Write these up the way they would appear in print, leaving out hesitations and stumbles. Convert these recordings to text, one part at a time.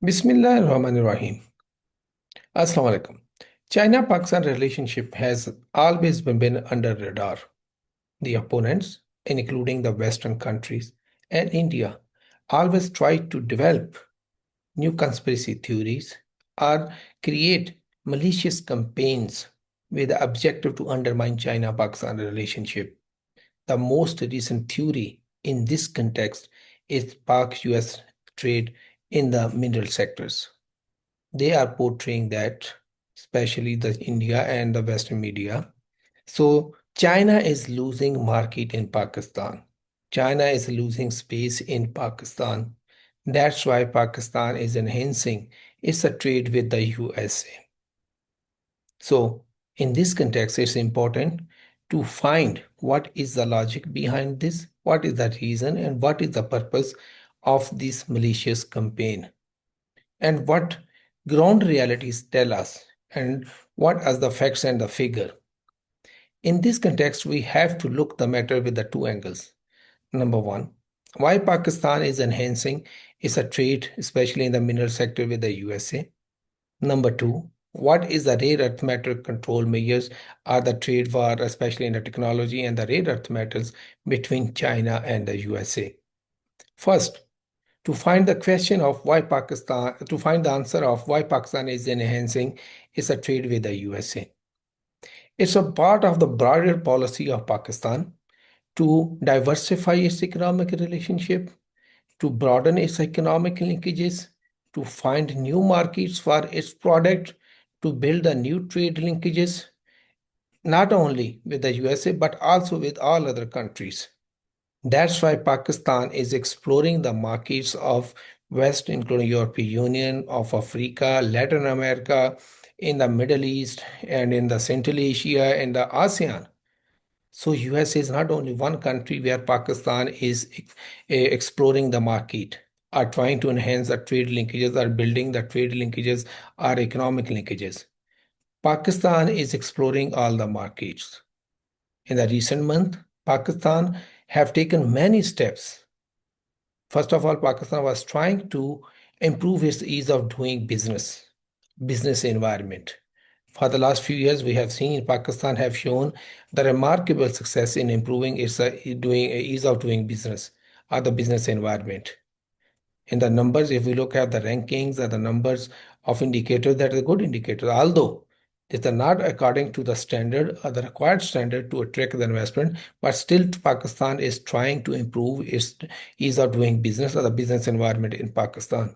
Bismillahirrahmanirrahim. Assalamu alaikum. China-Pakistan relationship has always been under radar. The opponents, including the Western countries and India, always try to develop new conspiracy theories or create malicious campaigns with the objective to undermine China-Pakistan relationship. The most recent theory in this context is Pak-US trade in the mineral sectors. They are portraying that, especially the India and the Western media. So China is losing market in Pakistan. China is losing space in Pakistan. That's why Pakistan is enhancing its trade with the USA. So in this context, it's important to find what is the logic behind this, what is the reason, and what is the purpose of this malicious campaign, and what ground realities tell us, and what are the facts and the figure. In this context, we have to look the matter with the two angles. Number one, why Pakistan is enhancing its trade, especially in the mineral sector with the USA. Number two, what is the rare earth matter control measures are the trade war, especially in the technology and the rare earth metals between China and the USA. First, to find the answer of why Pakistan is enhancing its trade with the USA. It's a part of the broader policy of Pakistan to diversify its economic relationship, to broaden its economic linkages, to find new markets for its product, to build the new trade linkages, not only with the USA but also with all other countries. That's why Pakistan is exploring the markets of West, including European Union, of Africa, Latin America, in the Middle East, and in the Central Asia and the ASEAN. So US is not only one country where Pakistan is exploring the market, are trying to enhance the trade linkages, are building the trade linkages, are economic linkages. Pakistan is exploring all the markets. In the recent month, Pakistan have taken many steps. First of all, Pakistan was trying to improve its ease of doing business environment. For the last few years, we have seen Pakistan have shown the remarkable success in improving its ease of doing business or the business environment. In the numbers, if we look at the rankings or the numbers of indicators, that is a good indicator. Although these are not according to the standard or the required standard to attract the investment, but still Pakistan is trying to improve its ease of doing business or the business environment in Pakistan.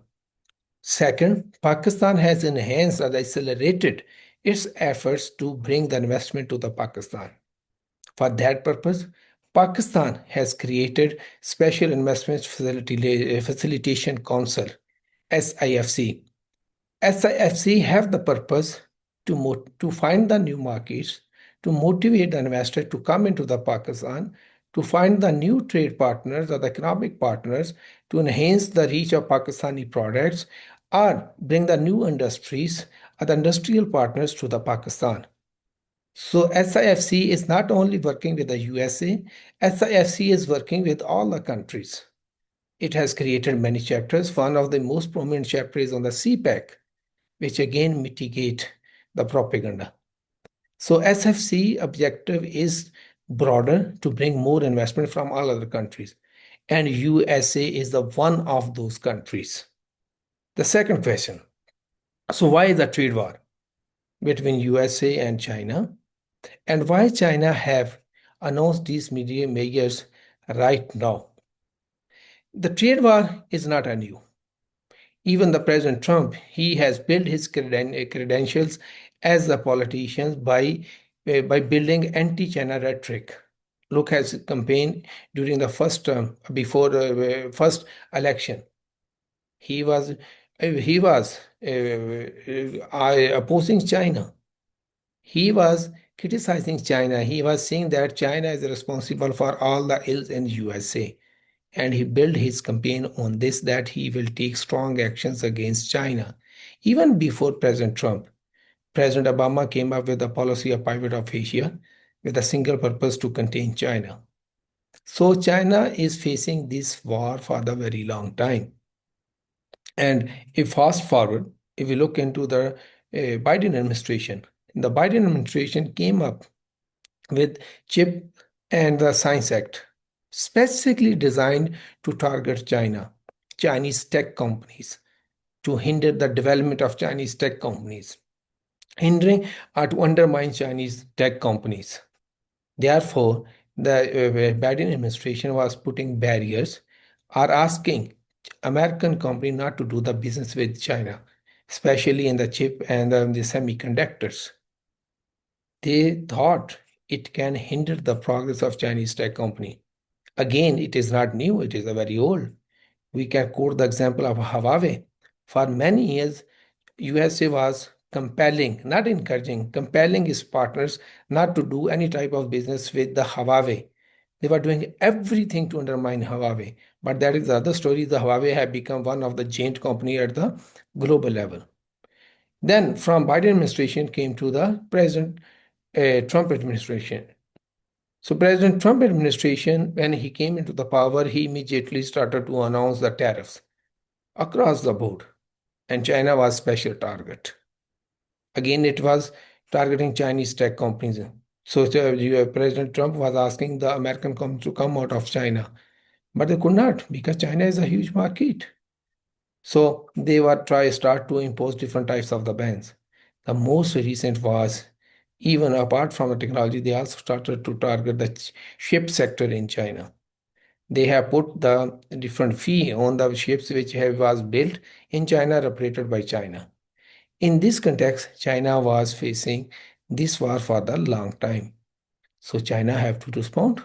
Second, Pakistan has enhanced or accelerated its efforts to bring the investment to the Pakistan. For that purpose, Pakistan has created Special Investment Facilitation Council, SIFC. SIFC have the purpose to find the new markets, to motivate the investor to come into the Pakistan, to find the new trade partners or the economic partners, to enhance the reach of Pakistani products, or bring the new industries or the industrial partners to the Pakistan. So SIFC is not only working with the USA, SIFC is working with all the countries. It has created many chapters. One of the most prominent chapters is on the CPEC, which again mitigate the propaganda. So SFC objective is broader to bring more investment from all other countries. And USA is the one of those countries. The second question. So why is the trade war between USA and China? And why China have announced these media measures right now? The trade war is not a new. Even the President Trump, he has built his credentials as a politician by building anti-China rhetoric. Look at his campaign during the first term, before the first election. He was opposing China. He was criticizing China. He was saying that China is responsible for all the ills in USA. And he built his campaign on this, that he will take strong actions against China. Even before President Trump, President Obama came up with a policy of pivot of Asia with a single purpose to contain China. So China is facing this war for the very long time. And if fast forward, if we look into the Biden administration, the Biden administration came up with Chip and the Science Act, specifically designed to target Chinese tech companies, to hinder the development of Chinese tech companies, hindering or to undermine Chinese tech companies. Therefore, the Biden administration was putting barriers or asking American company not to do the business with China, especially in the chip and the semiconductors. They thought it can hinder the progress of Chinese tech company. Again, it is not new, it is a very old. We can quote the example of Huawei. For many years, USA was compelling, not encouraging, compelling its partners not to do any type of business with the Huawei. They were doing everything to undermine Huawei. But that is the other story. The Huawei have become one of the giant company at the global level. Then from Biden administration came to the President Trump administration. So President Trump administration, when he came into the power, he immediately started to announce the tariffs across the board, and China was special target. Again, it was targeting Chinese tech companies. So President Trump was asking the American companies to come out of China, but they could not because China is a huge market. So they were start to impose different types of the bans. The most recent was, even apart from the technology, they also started to target the ship sector in China. They have put the different fee on the ships which was built in China, operated by China. In this context, China was facing this war for the long time. So China have to respond.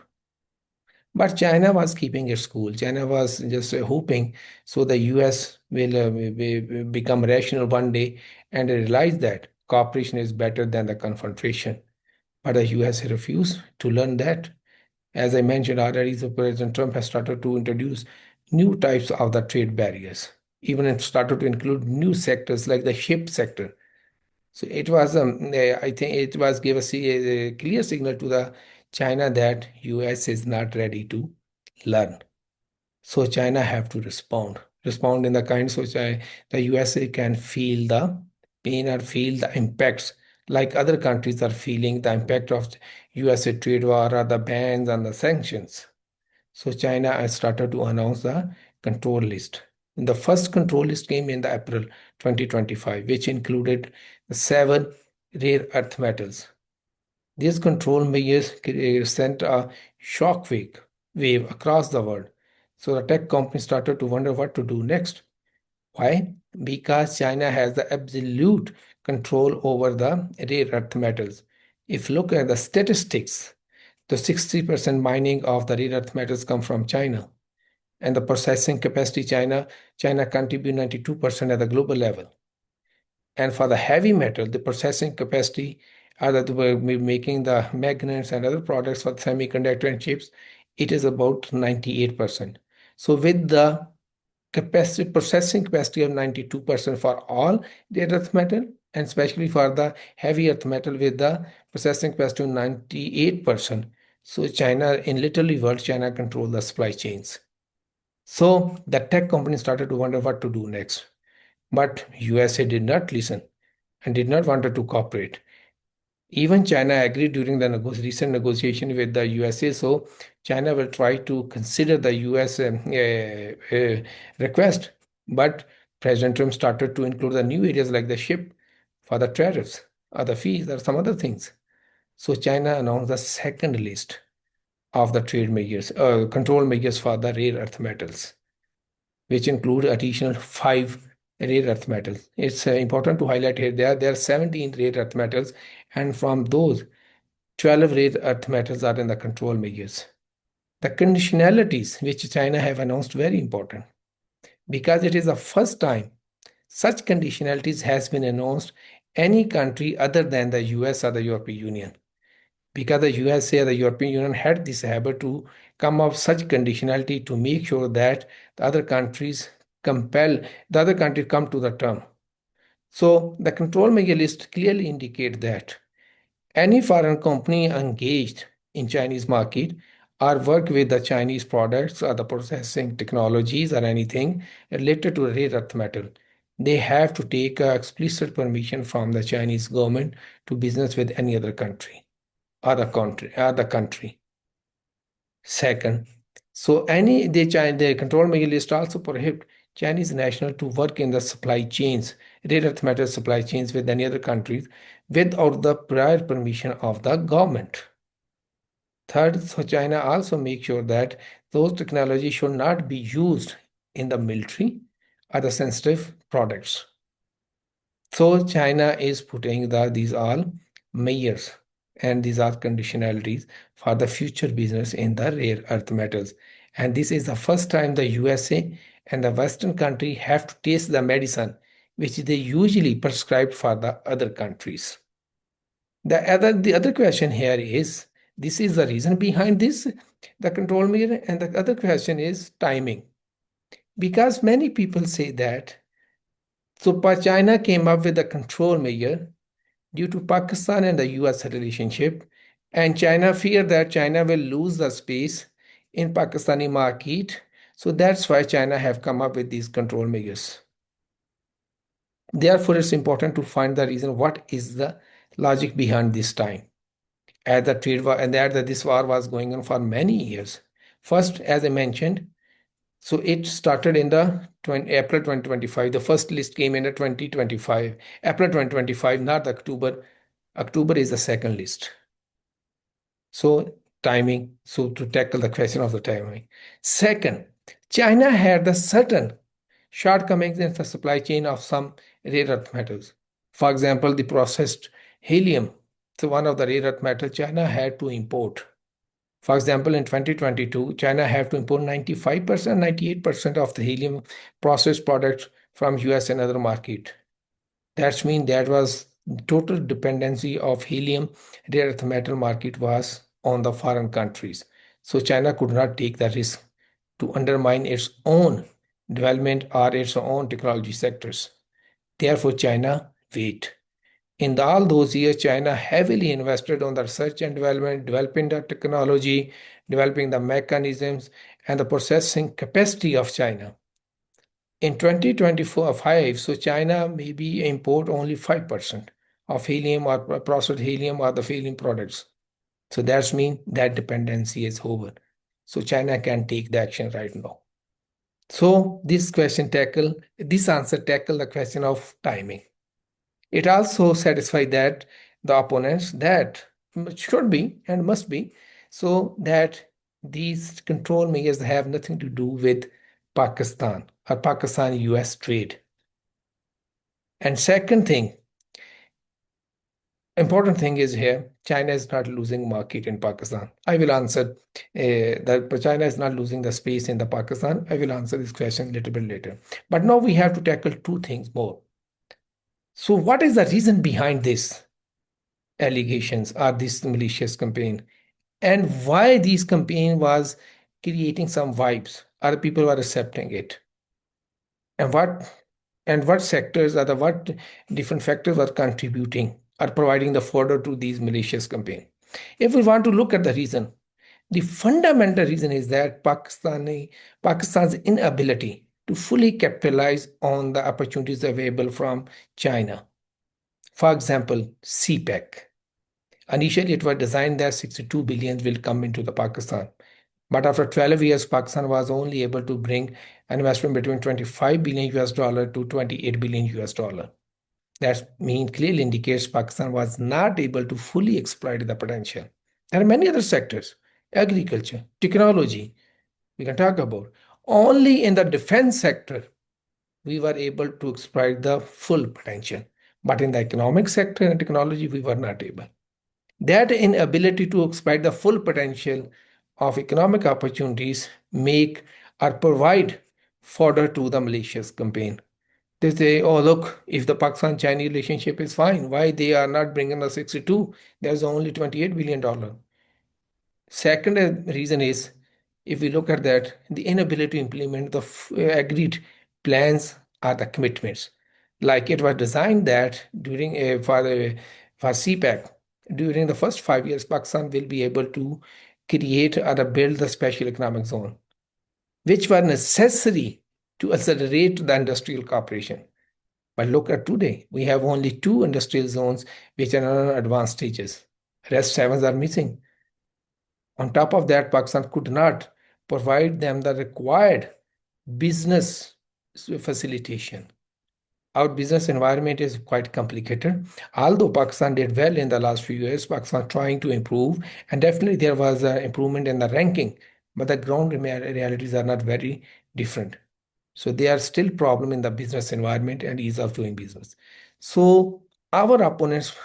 But China was keeping its cool. China was just hoping so the US will become rational one day and realize that cooperation is better than the confrontation. But the US refused to learn that. As I mentioned already, the President Trump has started to introduce new types of the trade barriers. Even it started to include new sectors like the ship sector. So it was, I think it was give a clear signal to the China that US is not ready to learn. So China have to respond in the kind so the USA can feel the pain or feel the impacts like other countries are feeling the impact of USA trade war or the bans and the sanctions. So China has started to announce the control list. The first control list came in the April 2025, which included the seven rare earth metals. These control measures sent a shock wave across the world. So the tech companies started to wonder what to do next. Why? Because China has the absolute control over the rare earth metals. If you look at the statistics, the 60% mining of the rare earth metals come from China. And the processing capacity China contribute 92% at the global level. And for the heavy metal, the processing capacity that we're making the magnets and other products for semiconductor and chips, it is about 98%. So with the capacity processing capacity of 92% for all the earth metal, and especially for the heavy earth metal with the processing capacity of 98%. So China, in literally world, China control the supply chains. So the tech companies started to wonder what to do next. But USA did not listen and did not want to cooperate. Even China agreed during the recent negotiation with the USA. So China will try to consider the US request. But President Trump started to include the new areas like the ship for the tariffs or the fees or some other things. So China announced the second list of the trade measures, control measures for the rare earth metals, which include additional five rare earth metals. It's important to highlight here there are 17 rare earth metals, and from those, 12 rare earth metals are in the control measures. The conditionalities which China have announced very important because it is the first time such conditionalities has been announced any country other than the US or the European Union, because the USA or the European Union had this habit to come up such conditionality to make sure that the other countries compel the other country come to the term. So the control measure list clearly indicate that any foreign company engaged in Chinese market or work with the Chinese products or the processing technologies or anything related to rare earth metal, they have to take explicit permission from the Chinese government to business with any other country or the country. Second, so the control measure list also prohibit Chinese national to work in the supply chains, rare earth metal supply chains with any other countries without the prior permission of the government. Third, so China also makes sure that those technologies should not be used in the military or the sensitive products. So China is putting these all measures and these are conditionalities for the future business in the rare earth metals. And this is the first time the USA and the Western country have to taste the medicine which they usually prescribe for the other countries. The other question here is this is the reason behind this, the control measure, and the other question is timing. Because many people say that China came up with a control measure due to Pakistan and the US relationship, and China feared that China will lose the space in Pakistani market. So that's why China have come up with these control measures. Therefore, it's important to find the reason what is the logic behind this time. As the trade war and that this war was going on for many years. First, as I mentioned, so it started in the April 2025. The first list came in the 2025, April 2025, not October. October is the second list. So timing, so to tackle the question of the timing. Second, China had the certain shortcomings in the supply chain of some rare earth metals. For example, the processed helium. So one of the rare earth metals China had to import. For example, in 2022, China had to import 95%, 98% of the helium processed products from US and other market. That means that was total dependency of helium rare earth metal market was on the foreign countries. So China could not take the risk to undermine its own development or its own technology sectors. Therefore, China wait. In all those years, China heavily invested on the research and development, developing the technology, developing the mechanisms, and the processing capacity of China. In 2024-5, so China maybe import only 5% of helium or processed helium or the helium products. So that's mean that dependency is over. So China can take the action right now. So this answer tackle the question of timing. It also satisfies that the opponents that should be and must be so that these control measures have nothing to do with Pakistan or Pakistan-US trade. And second thing, important thing is here, China is not losing market in Pakistan. I will answer that China is not losing the space in the Pakistan. I will answer this question a little bit later. But now we have to tackle two things more. So what is the reason behind this allegations or this malicious campaign? And why this campaign was creating some vibes? Other people were accepting it. And what sectors are the what different factors were contributing or providing the fodder to these malicious campaign? If we want to look at the reason, the fundamental reason is that Pakistan's inability to fully capitalize on the opportunities available from China. For example, CPEC. Initially, it was designed that 62 billion will come into the Pakistan. But after 12 years, Pakistan was only able to bring an investment between 25 billion US dollar to 28 billion US dollar. That mean clearly indicates Pakistan was not able to fully exploit the potential. There are many other sectors, agriculture, technology, we can talk about. Only in the defense sector, we were able to exploit the full potential. But in the economic sector and technology, we were not able. That inability to exploit the full potential of economic opportunities make or provide fodder to the malicious campaign. They say, oh, look, if the Pakistan-Chinese relationship is fine, why they are not bringing the 62? There's only $28 billion. Second reason is, if we look at that, the inability to implement the agreed plans or the commitments. Like it was designed that during for CPEC, during the first 5 years, Pakistan will be able to create or build the special economic zone, which were necessary to accelerate the industrial cooperation. But look at today, we have only two industrial zones which are in advanced stages. Rest seven are missing. On top of that, Pakistan could not provide them the required business facilitation. Our business environment is quite complicated. Although Pakistan did well in the last few years, Pakistan trying to improve, and definitely there was an improvement in the ranking, but the ground realities are not very different. So there are still problem in the business environment and ease of doing business. So our opponents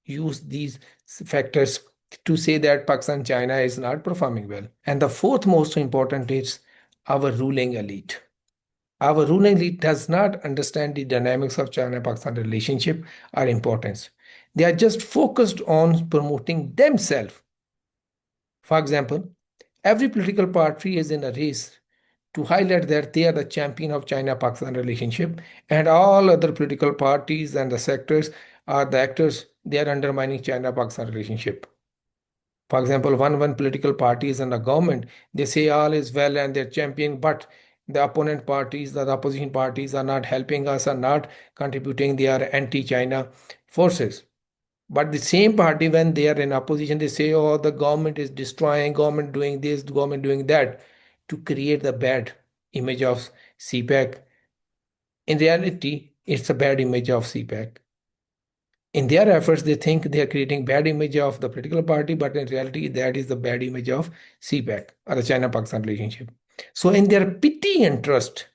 use these factors to say that Pakistan, China is not performing well. And the fourth most important is our ruling elite. Our ruling elite does not understand the dynamics of China-Pakistan relationship or importance. They are just focused on promoting themselves. For example, every political party is in a race to highlight that they are the champion of China-Pakistan relationship, and all other political parties and the sectors are the actors. They are undermining China-Pakistan relationship. For example, one political party is in the government. They say all is well and they're champion, but the opponent parties, the opposition parties are not helping us, are not contributing. They are anti-China forces. But the same party, when they are in opposition, they say, oh, the government is destroying, government doing this, government doing that, to create the bad image of CPAC. In reality, it's a bad image of CPAC. In their efforts, they think they are creating bad image of the political party, but in reality, that is the bad image of CPAC or the China-Pakistan relationship. So in their pity and trust,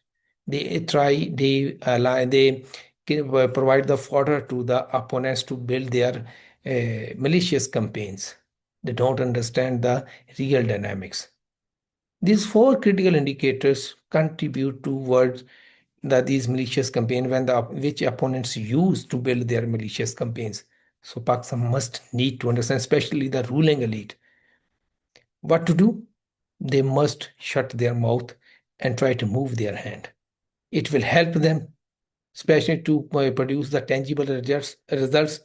they ally, they provide the fodder to the opponents to build their malicious campaigns. They don't understand the real dynamics. These four critical indicators contribute towards these malicious campaigns when the which opponents use to build their malicious campaigns. So Pakistan must need to understand, especially the ruling elite, what to do. They must shut their mouth and try to move their hand. It will help them, especially to produce the tangible results.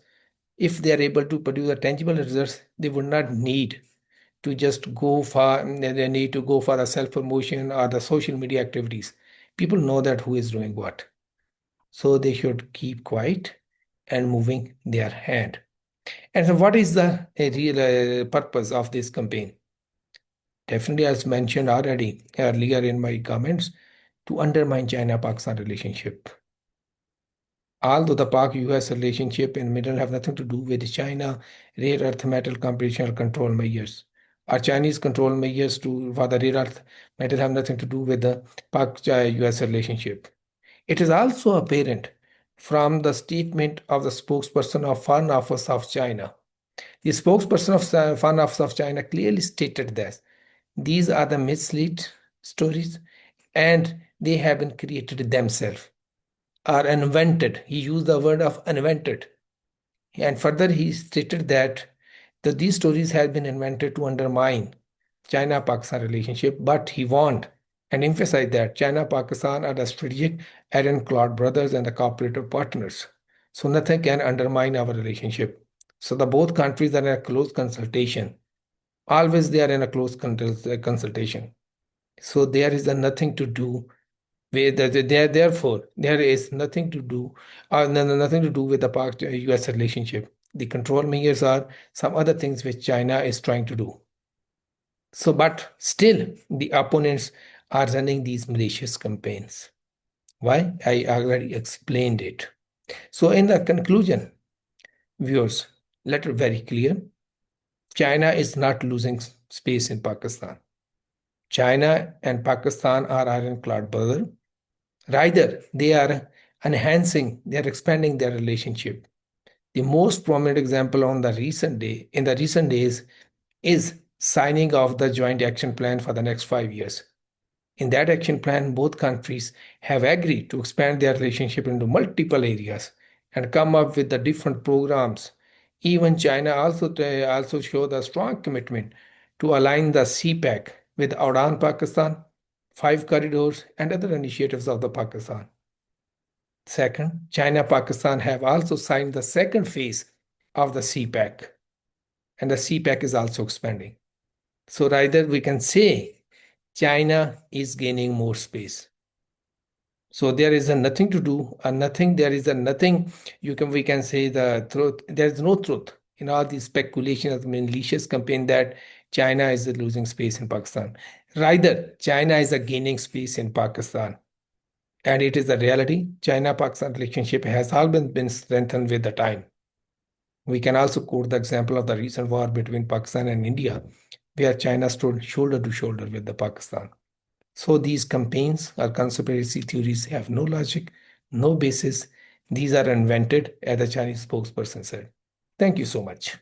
If they are able to produce the tangible results, they would not need to just go for they need to go for the self promotion or the social media activities. People know that who is doing what, so they should keep quiet and moving their hand. And so what is the real purpose of this campaign? Definitely, as mentioned already earlier in my comments, to undermine China-Pakistan relationship. Although the Pak-US relationship in the middle have nothing to do with China rare earth metal competition or control measures. Our Chinese control measures for the rare earth metal have nothing to do with the Pak-US relationship. It is also apparent from the statement of the spokesperson of Foreign Office of China. The spokesperson of Foreign Office of China clearly stated that these are the mislead stories and they have been created themselves, are invented. He used the word of invented. And further, he stated that these stories have been invented to undermine China-Pakistan relationship, but he warned and emphasized that China-Pakistan are the strategic ironclad brothers and the cooperative partners. So nothing can undermine our relationship. So the both countries are in a close consultation. Always they are in a close consultation. So there is nothing to do therefore, there is nothing to do, nothing to do with the Pak-US relationship. The control measures are some other things which China is trying to do. So, but still, the opponents are running these malicious campaigns. Why? I already explained it. So, in the conclusion, viewers, let it very clear: China is not losing space in Pakistan. China and Pakistan are ironclad brother. Rather, they are enhancing, they are expanding their relationship. The most prominent example in the recent days is signing of the joint action plan for the next 5 years. In that action plan, both countries have agreed to expand their relationship into multiple areas and come up with the different programs. Even China also showed a strong commitment to align the CPAC with Udan Pakistan, five corridors, and other initiatives of the Pakistan. Second, China-Pakistan have also signed the second phase of the CPAC, and the CPAC is also expanding. So rather we can say China is gaining more space. So there is a nothing to do, and nothing, there is a nothing we can say the truth. There is no truth in all these speculations of malicious campaign that China is losing space in Pakistan. Rather, China is a gaining space in Pakistan. And it is a reality. China-Pakistan relationship has always been strengthened with the time. We can also quote the example of the recent war between Pakistan and India, where China stood shoulder to shoulder with the Pakistan. So these campaigns or conspiracy theories have no logic, no basis. These are invented, as the Chinese spokesperson said. Thank you so much.